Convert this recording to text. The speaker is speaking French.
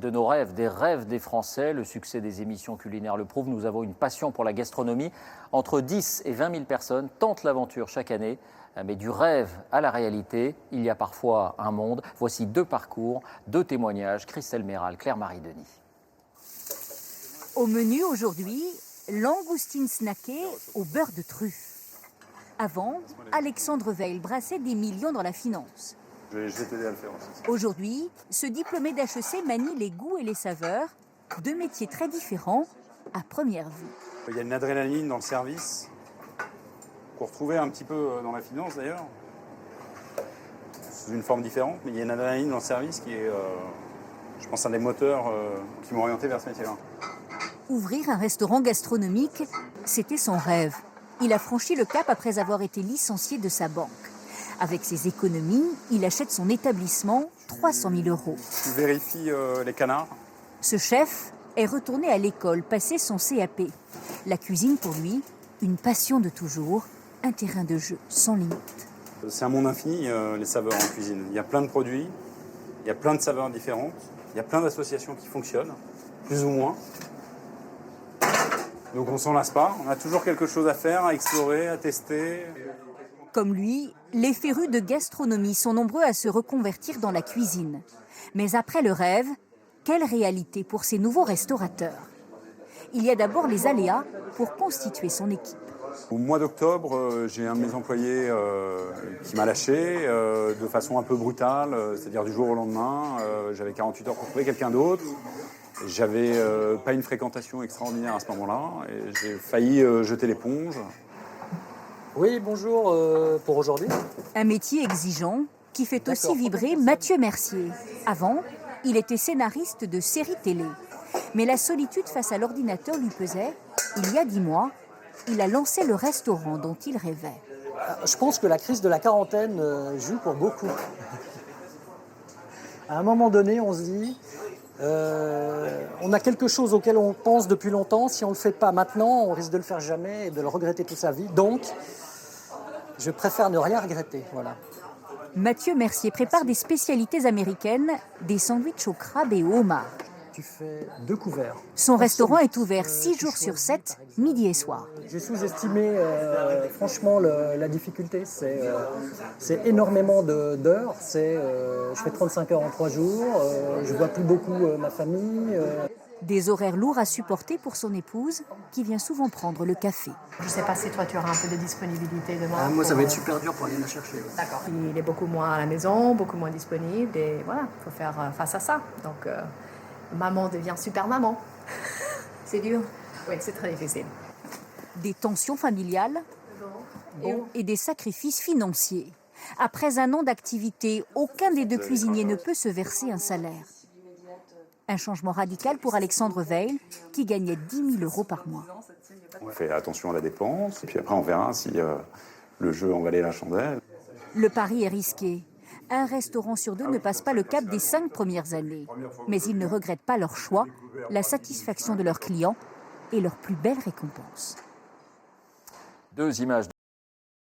De nos rêves, des rêves des Français, le succès des émissions culinaires le prouve, nous avons une passion pour la gastronomie. Entre 10 et 20 000 personnes tentent l'aventure chaque année. Mais du rêve à la réalité, il y a parfois un monde. Voici deux parcours, deux témoignages. Christelle Méral, Claire-Marie Denis. Au menu aujourd'hui, langoustine snackée au beurre de truffe. Avant, Alexandre Veil brassait des millions dans la finance. Je vais t'aider à le faire aussi. Aujourd'hui, ce diplômé d'HEC manie les goûts et les saveurs, deux métiers très différents à première vue. Il y a une adrénaline dans le service, qu'on retrouvait un petit peu dans la finance d'ailleurs, sous une forme différente, mais il y a une adrénaline dans le service qui est, je pense, un des moteurs qui m'ont orienté vers ce métier-là. Ouvrir un restaurant gastronomique, c'était son rêve. Il a franchi le cap après avoir été licencié de sa banque. Avec ses économies, il achète son établissement, 300 000 €. Tu vérifies les canards. Ce chef est retourné à l'école, passer son CAP. La cuisine pour lui, une passion de toujours, un terrain de jeu sans limite. C'est un monde infini, les saveurs en cuisine. Il y a plein de produits, il y a plein de saveurs différentes, il y a plein d'associations qui fonctionnent, plus ou moins. Donc on s'en lasse pas, on a toujours quelque chose à faire, à explorer, à tester. Comme lui, les férus de gastronomie sont nombreux à se reconvertir dans la cuisine. Mais après le rêve, quelle réalité pour ces nouveaux restaurateurs? Il y a d'abord les aléas pour constituer son équipe. Au mois d'octobre, j'ai un de mes employés qui m'a lâché de façon un peu brutale, c'est-à-dire du jour au lendemain. J'avais 48 heures pour trouver quelqu'un d'autre. J'avais pas une fréquentation extraordinaire à ce moment-là et j'ai failli jeter l'éponge. Oui, bonjour pour aujourd'hui. Un métier exigeant qui fait aussi vibrer Mathieu Mercier. Avant, il était scénariste de séries télé. Mais la solitude face à l'ordinateur lui pesait. Il y a 10 mois, il a lancé le restaurant dont il rêvait. Je pense que la crise de la quarantaine joue pour beaucoup. À un moment donné, on se dit, on a quelque chose auquel on pense depuis longtemps. Si on ne le fait pas maintenant, on risque de le faire jamais et de le regretter toute sa vie. Donc, je préfère ne rien regretter. Voilà. Mathieu Mercier prépare des spécialités américaines, des sandwichs au crabe et au homard. Tu fais 2 couverts. Son restaurant est ouvert 6 jours sur 7, midi et soir. J'ai sous-estimé franchement la difficulté. C'est énormément d'heures. Je fais 35 heures en 3 jours. Je vois plus beaucoup ma famille. Des horaires lourds à supporter pour son épouse, qui vient souvent prendre le café. Je ne sais pas si toi tu auras un peu de disponibilité demain. Moi, ça va être super dur pour aller la chercher. D'accord. Il est beaucoup moins à la maison, beaucoup moins disponible et voilà, il faut faire face à ça. Donc, maman devient super maman. C'est dur. Oui, c'est très difficile. Des tensions familiales et des sacrifices financiers. Après un an d'activité, aucun des deux cuisiniers ne peut se verser un salaire. Un changement radical pour Alexandre Veil, qui gagnait 10 000 € par mois. On fait attention à la dépense, et puis après on verra si le jeu en valait la chandelle. Le pari est risqué. Un restaurant sur 2 ne passe pas le cap des 5 premières années. Mais ils ne regrettent pas leur choix, la satisfaction de leurs clients et leur plus belle récompense. Deux images